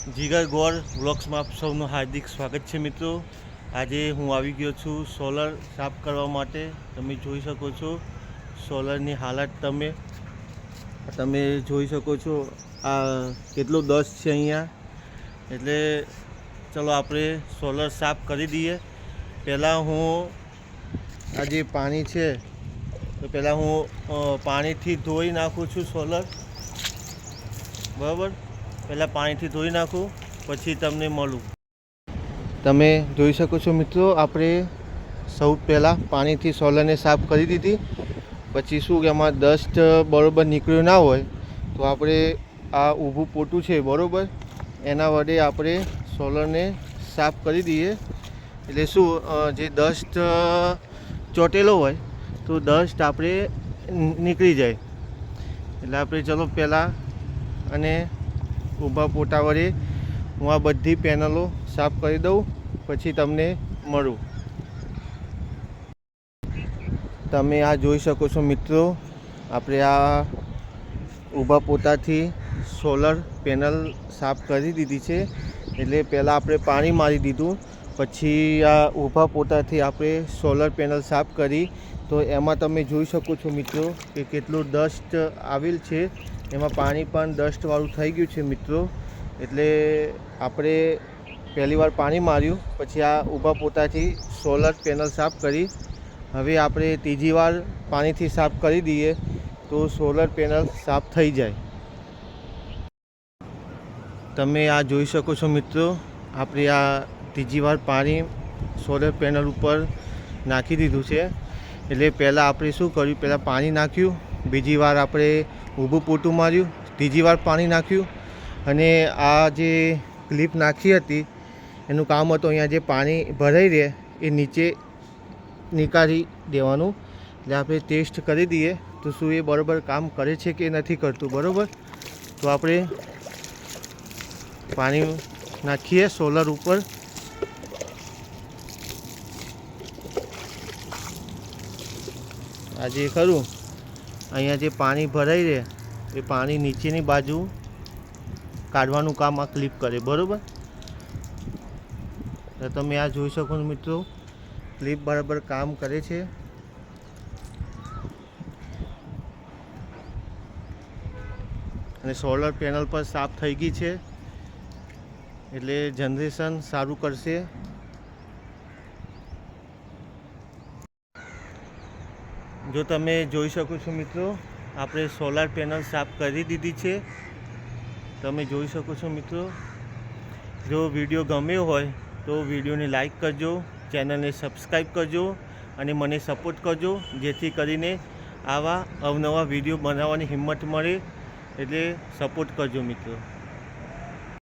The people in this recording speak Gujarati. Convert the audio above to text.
જીગર ગોર વ્લોગ્સમાં આપ સૌનું હાર્દિક સ્વાગત છે મિત્રો। આજે હું આવી ગયો છું સોલર સાફ કરવા માટે। તમે જોઈ શકો છો સોલરની હાલત તમે જોઈ શકો છો। આ કેટલો ડસ્ટ છે અહીંયા, એટલે ચલો આપણે સોલર સાફ કરી દઈએ। પહેલાં હું આ જે પાણી છે તો પહેલાં હું પાણીથી ધોઈ નાખું છું સોલર, બરાબર। પહેલાં પાણીથી ધોઈ નાખું, પછી તમને મળું। તમે જોઈ શકો છો મિત્રો, આપણે સૌ પહેલાં પાણીથી સોલરને સાફ કરી દીધી। પછી શું કે એમાં ડસ્ટ બરાબર નીકળ્યું ના હોય તો આપણે આ ઊભું પોતું છે બરાબર, એના વડે આપણે સોલરને સાફ કરી દઈએ। એટલે શું જે ડસ્ટ ચોટેલો હોય તો ડસ્ટ આપણે નીકળી જાય। એટલે આપણે ચલો પહેલાં અને ઊભા પોતા વડે હું આ બધી પેનલો સાફ કરી દઉં, પછી તમને મળું। તમે આ જોઈ શકો છો મિત્રો, આપણે આ ઊભા પોતાથી સોલર પેનલ સાફ કરી દીધી છે। એટલે પહેલાં આપણે પાણી મારી દીધું, પછી આ ઊભા પોતાથી આપણે સોલર પેનલ સાફ કરી। તો એમાં તમે જોઈ શકો છો મિત્રો કે કેટલું ડસ્ટ આવેલ છે, એમાં પાણી પણ ડસ્ટવાળું થઈ ગયું છે મિત્રો। એટલે આપણે પહેલી વાર પાણી માર્યું, પછી આ ઊભા પોતાથી સોલર પેનલ સાફ કરી। હવે આપણે ત્રીજી વાર પાણીથી સાફ કરી દઈએ તો સોલર પેનલ સાફ થઈ જાય। તમે આ જોઈ શકો છો મિત્રો, આપણે આ ત્રીજી વાર પાણી સોલર પેનલ ઉપર નાખી દીધું છે। એટલે પહેલાં આપણે શું કર્યું, પહેલાં પાણી નાખ્યું, બીજી વાર આપણે ઊભું પોતું માર્યું, ત્રીજી વાર પાણી નાખ્યું, અને આ જે ક્લિપ નાખી હતી એનું કામ હતું અહીંયા જે પાણી ભરાઈ રહે એ નીચે નીકાળી દેવાનું। એટલે આપણે ટેસ્ટ કરી દઈએ તો શું એ બરાબર કામ કરે છે કે નથી કરતું, બરાબર। તો આપણે પાણી નાખીએ સોલર ઉપર। આ જે ખરું અહીંયા જે પાણી ભરાઈ રહે એ પાણી નીચેની બાજુ કાઢવાનું કામ આ ક્લિપ કરે, બરાબર। તો તમે આ જોઈ શકો છો મિત્રો, ક્લિપ બરાબર કામ કરે છે। અને સોલર પેનલ પર સાફ થઈ ગઈ છે, એટલે જનરેશન સારું કરશે। જો તમે જોઈ શકો છો મિત્રો, આપણે સોલાર પેનલ સાફ કરી દીધી છે। તમે જોઈ શકો છો મિત્રો, જો વિડીયો ગમ્યો હોય તો વિડીયોને લાઈક કરજો, ચેનલને સબસ્ક્રાઈબ કરજો અને મને સપોર્ટ કરજો, જેથી કરીને આવા અવનવા વિડીયો બનાવવાની હિંમત મળે। એટલે સપોર્ટ કરજો મિત્રો।